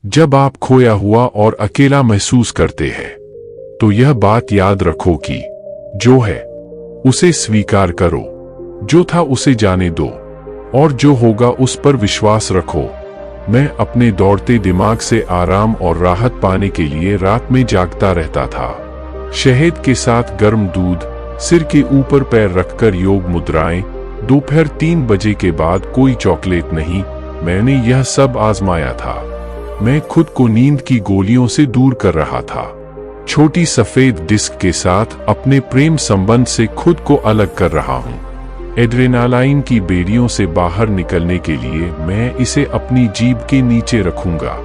जब आप खोया हुआ और अकेला महसूस करते हैं तो यह बात याद रखो कि जो है उसे स्वीकार करो, जो था उसे जाने दो और जो होगा उस पर विश्वास रखो। मैं अपने दौड़ते दिमाग से आराम और राहत पाने के लिए रात में जागता रहता था। शहद के साथ गर्म दूध, सिर के ऊपर पैर रखकर योग मुद्राएं, दोपहर 3 बजे के बाद कोई चॉकलेट नहीं। मैंने यह सब आजमाया था। मैं खुद को नींद की गोलियों से दूर कर रहा था। छोटी सफेद डिस्क के साथ अपने प्रेम संबंध से खुद को अलग कर रहा हूं। एड्रेनालाइन की बेड़ियों से बाहर निकलने के लिए मैं इसे अपनी जीभ के नीचे रखूंगा।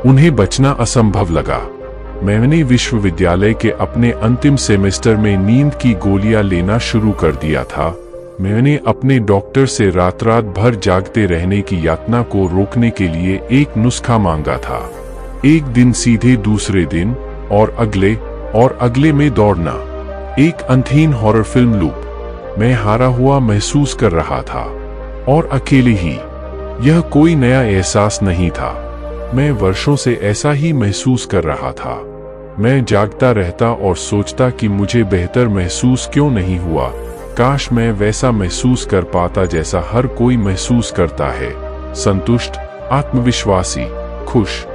उन्हें बचना असंभव लगा। मैंने विश्वविद्यालय के अपने अंतिम सेमेस्टर में नींद की गोलियां लेना शुरू कर दिया था। मैंने अपने डॉक्टर से रात रात भर जागते रहने की यातना को रोकने के लिए एक नुस्खा मांगा था। एक दिन सीधे दूसरे दिन और अगले में दौड़ना। एक अंतहीन हॉरर फिल्म लूप। मैं हारा हुआ महसूस कर रहा था और अकेले ही। यह कोई नया एहसास नहीं था। मैं वर्षों से ऐसा ही महसूस कर रहा था। मैं जागता रहता और सोचता कि मुझे बेहतर महसूस क्यों नहीं हुआ। काश मैं वैसा महसूस कर पाता जैसा हर कोई महसूस करता है, संतुष्ट, आत्मविश्वासी, खुश।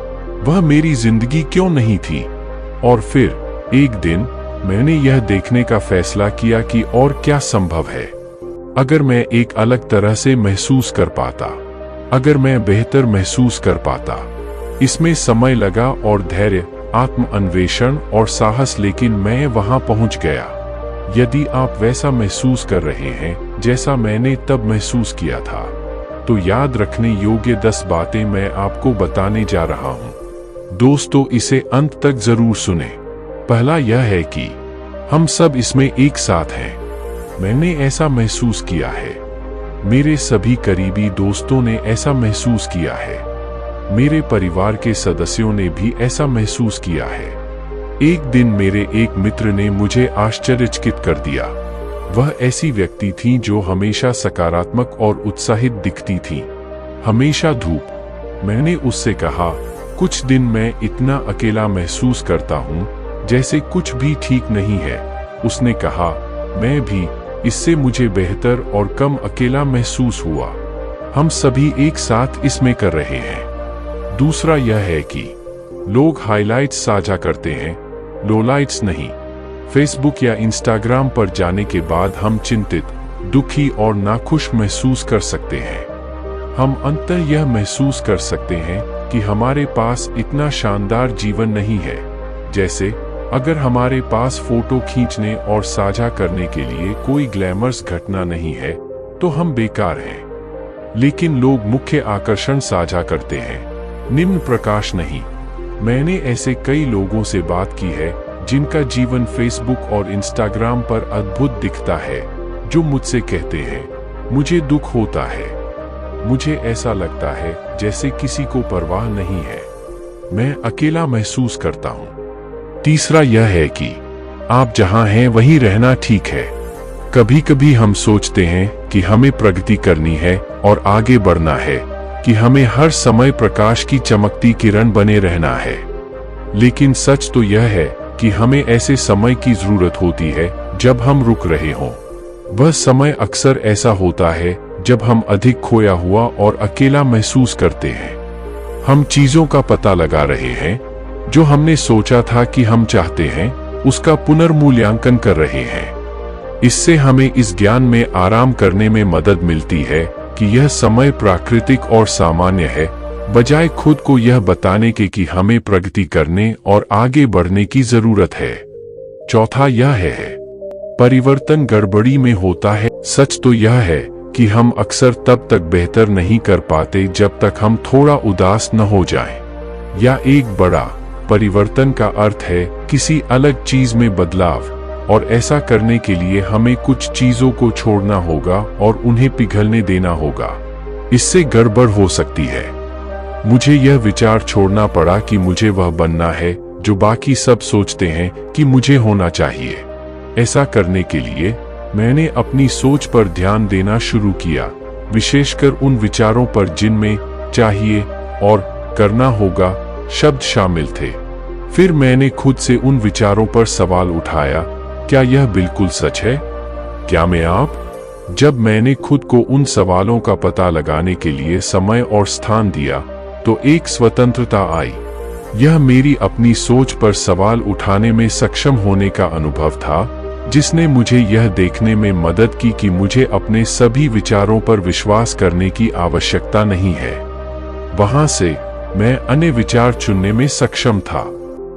वह मेरी जिंदगी क्यों नहीं थी? और फिर एक दिन मैंने यह देखने का फैसला किया कि और क्या संभव है अगर मैं एक अलग तरह से महसूस कर पाता, अगर मैं बेहतर महसूस कर पाता। इसमें समय लगा और धैर्य, आत्म अन्वेषण और साहस, लेकिन मैं वहां पहुंच गया। यदि आप वैसा महसूस कर रहे हैं जैसा मैंने तब महसूस किया था, तो याद रखने योग्य 10 बातें मैं आपको बताने जा रहा हूं। दोस्तों, इसे अंत तक जरूर सुने। पहला यह है कि हम सब इसमें एक साथ हैं। मैंने ऐसा महसूस किया है। मेरे सभी करीबी दोस्तों ने ऐसा महसूस किया है। मेरे परिवार के सदस्यों ने भी ऐसा महसूस किया है। एक दिन मेरे एक मित्र ने मुझे आश्चर्यचकित कर दिया। वह ऐसी व्यक्ति थी जो हमेशा सकारात्मक और उत्साहित दिखती थी, हमेशा धूप। मैंने उससे कहा, कुछ दिन मैं इतना अकेला महसूस करता हूँ जैसे कुछ भी ठीक नहीं है। उसने कहा, मैं भी। इससे मुझे बेहतर और कम अकेला महसूस हुआ। हम सभी एक साथ इसमें कर रहे हैं। दूसरा यह है कि लोग हाइलाइट्स साझा करते हैं, लोलाइट्स नहीं। फेसबुक या इंस्टाग्राम पर जाने के बाद हम चिंतित, दुखी और नाखुश महसूस कर सकते हैं। हम अंततः यह महसूस कर सकते हैं कि हमारे पास इतना शानदार जीवन नहीं है। जैसे अगर हमारे पास फोटो खींचने और साझा करने के लिए कोई ग्लैमरस घटना नहीं है तो हम बेकार हैं। लेकिन लोग मुख्य आकर्षण साझा करते हैं, निम्न प्रकाश नहीं। मैंने ऐसे कई लोगों से बात की है जिनका जीवन फेसबुक और इंस्टाग्राम पर अद्भुत दिखता है, जो मुझसे कहते हैं, मुझे दुख होता है। मुझे ऐसा लगता है जैसे किसी को परवाह नहीं है। मैं अकेला महसूस करता हूँ। तीसरा यह है कि आप जहां हैं वहीं रहना ठीक है। कभी कभी हम सोचते हैं कि हमें प्रगति करनी है और आगे बढ़ना है, कि हमें हर समय प्रकाश की चमकती किरण बने रहना है। लेकिन सच तो यह है कि हमें ऐसे समय की जरूरत होती है जब हम रुक रहे हों। वह समय अक्सर ऐसा होता है जब हम अधिक खोया हुआ और अकेला महसूस करते हैं। हम चीजों का पता लगा रहे हैं, जो हमने सोचा था कि हम चाहते हैं, उसका पुनर्मूल्यांकन कर रहे हैं। इससे हमें इस ज्ञान में आराम करने में मदद मिलती है कि यह समय प्राकृतिक और सामान्य है, बजाय खुद को यह बताने के कि हमें प्रगति करने और आगे बढ़ने की जरूरत है। चौथा यह है, परिवर्तन गड़बड़ी में होता है। सच तो यह है कि हम अक्सर तब तक बेहतर नहीं कर पाते जब तक हम थोड़ा उदास न हो जाएं। या एक बड़ा परिवर्तन का अर्थ है किसी अलग चीज में बदलाव, और ऐसा करने के लिए हमें कुछ चीजों को छोड़ना होगा और उन्हें पिघलने देना होगा। इससे गड़बड़ हो सकती है। मुझे यह विचार छोड़ना पड़ा कि मुझे वह बनना है जो बाकी सब सोचते हैं कि मुझे होना चाहिए। ऐसा करने के लिए मैंने अपनी सोच पर ध्यान देना शुरू किया, विशेषकर उन विचारों पर जिनमें चाहिए और करना होगा शब्द शामिल थे। फिर मैंने खुद से उन विचारों पर सवाल उठाया, क्या यह बिल्कुल सच है? क्या मैं आप? जब मैंने खुद को उन सवालों का पता लगाने के लिए समय और स्थान दिया, तो एक स्वतंत्रता आई। यह मेरी अपनी सोच पर सवाल उठाने में सक्षम होने का अनुभव था, जिसने मुझे यह देखने में मदद की कि मुझे अपने सभी विचारों पर विश्वास करने की आवश्यकता नहीं है। वहां से मैं अन्य विचार चुनने में सक्षम था।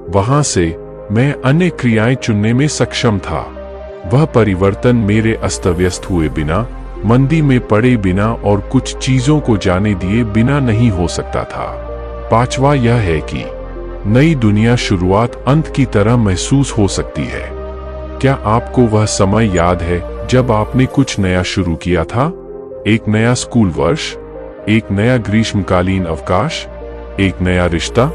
वहां से मैं अन्य क्रियाएं चुनने में सक्षम था। वह परिवर्तन मेरे अस्तव्यस्त हुए बिना, मंदी में पड़े बिना और कुछ चीजों को जाने दिए बिना नहीं हो सकता था। पांचवा यह है कि नई दुनिया शुरुआत अंत की तरह महसूस हो सकती है। क्या आपको वह समय याद है जब आपने कुछ नया शुरू किया था? एक नया स्कूल वर्ष, एक नया ग्रीष्मकालीन अवकाश, एक नया रिश्ता?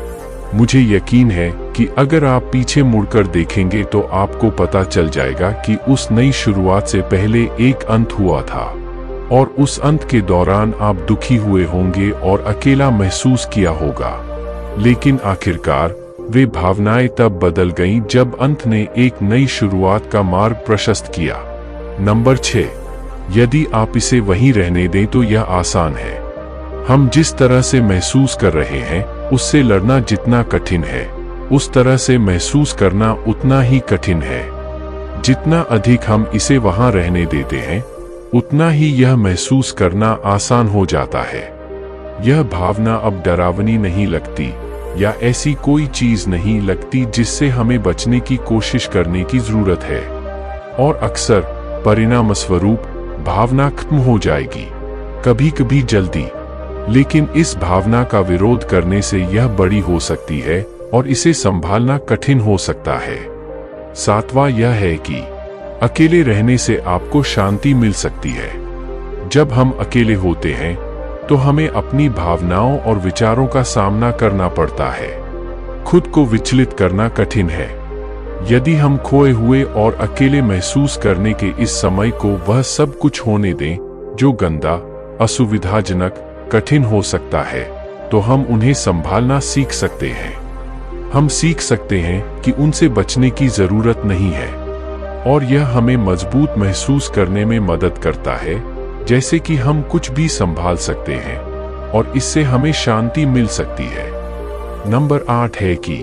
मुझे यकीन है कि अगर आप पीछे मुड़कर देखेंगे तो आपको पता चल जाएगा कि उस नई शुरुआत से पहले एक अंत हुआ था, और उस अंत के दौरान आप दुखी हुए होंगे और अकेला महसूस किया होगा। लेकिन आखिरकार वे भावनाएं तब बदल गईं जब अंत ने एक नई शुरुआत का मार्ग प्रशस्त किया। नंबर 6, यदि आप इसे वहीं रहने दें तो यह आसान है। हम जिस तरह से महसूस कर रहे हैं उससे लड़ना जितना कठिन है, उस तरह से महसूस करना उतना ही कठिन है। जितना अधिक हम इसे वहां रहने देते हैं, उतना ही यह महसूस करना आसान हो जाता है। यह भावना अब डरावनी नहीं लगती, या ऐसी कोई चीज नहीं लगती जिससे हमें बचने की कोशिश करने की जरूरत है। और अक्सर परिणाम स्वरूप भावना खत्म हो जाएगी, कभी कभी जल्दी, लेकिन इस भावना का विरोध करने से यह बड़ी हो सकती है और इसे संभालना कठिन हो सकता है। सातवां यह है कि अकेले रहने से आपको शांति मिल सकती है। जब हम अकेले होते हैं तो हमें अपनी भावनाओं और विचारों का सामना करना पड़ता है। खुद को विचलित करना कठिन है। यदि हम खोए हुए और अकेले महसूस करने के इस समय को वह सब कुछ होने दें जो गंदा, असुविधाजनक, कठिन हो सकता है, तो हम उन्हें संभालना सीख सकते हैं। हम सीख सकते हैं कि उनसे बचने की जरूरत नहीं है, और यह हमें मजबूत महसूस करने में मदद करता है, जैसे कि हम कुछ भी संभाल सकते हैं और इससे हमें शांति मिल सकती है। नंबर 8 है कि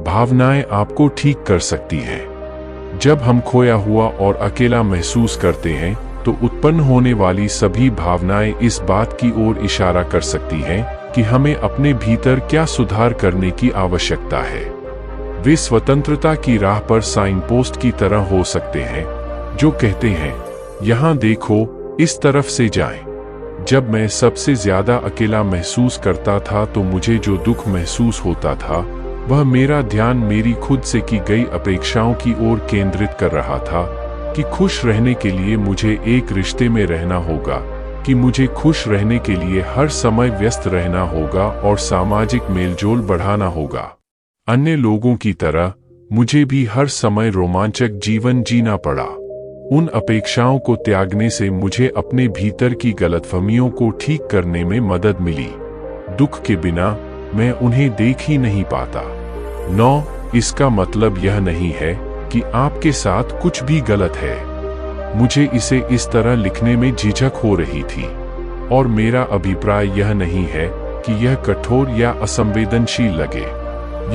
भावनाएं आपको ठीक कर सकती हैं। जब हम खोया हुआ और अकेला महसूस करते हैं तो उत्पन्न होने वाली सभी भावनाएं इस बात की ओर इशारा कर सकती हैं कि हमें अपने भीतर क्या सुधार करने की आवश्यकता है। वे स्वतंत्रता की राह पर साइन पोस्ट की तरह हो सकते हैं जो कहते हैं, यहाँ देखो, इस तरफ से जाएं। जब मैं सबसे ज्यादा अकेला महसूस करता था तो मुझे जो दुख महसूस होता था वह मेरा ध्यान मेरी खुद से की गई अपेक्षाओं की ओर केंद्रित कर रहा था कि खुश रहने के लिए मुझे एक रिश्ते में रहना होगा, कि मुझे खुश रहने के लिए हर समय व्यस्त रहना होगा और सामाजिक मेलजोल बढ़ाना होगा। अन्य लोगों की तरह मुझे भी हर समय रोमांचक जीवन जीना पड़ा। उन अपेक्षाओं को त्यागने से मुझे अपने भीतर की गलतफहमियों को ठीक करने में मदद मिली। दुख के बिना मैं उन्हें देख ही नहीं पाता। 9, इसका मतलब यह नहीं है कि आपके साथ कुछ भी गलत है। मुझे इसे इस तरह लिखने में झिझक हो रही थी, और मेरा अभिप्राय यह नहीं है कि यह कठोर या असंवेदनशील लगे।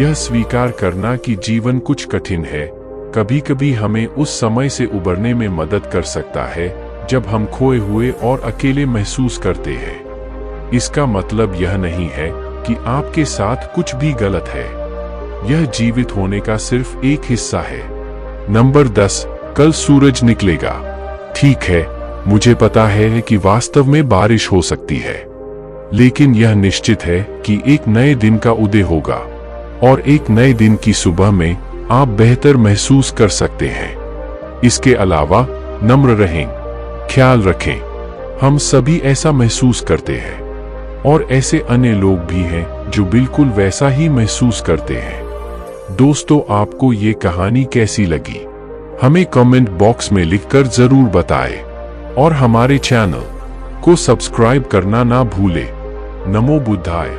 यह स्वीकार करना कि जीवन कुछ कठिन है कभी कभी हमें उस समय से उबरने में मदद कर सकता है जब हम खोए हुए और अकेले महसूस करते हैं। इसका मतलब यह नहीं है कि आपके साथ कुछ भी गलत है। यह जीवित होने का सिर्फ एक हिस्सा है। नंबर 10, कल सूरज निकलेगा। ठीक है, मुझे पता है कि वास्तव में बारिश हो सकती है, लेकिन यह निश्चित है कि एक नए दिन का उदय होगा, और एक नए दिन की सुबह में आप बेहतर महसूस कर सकते हैं। इसके अलावा नम्र रहें, ख्याल रखें, हम सभी ऐसा महसूस करते हैं, और ऐसे अन्य लोग भी हैं जो बिल्कुल वैसा ही महसूस करते हैं। दोस्तों, आपको ये कहानी कैसी लगी? हमें कमेंट बॉक्स में लिखकर जरूर बताएं, और हमारे चैनल को सब्सक्राइब करना ना भूलें। नमो बुद्धाय।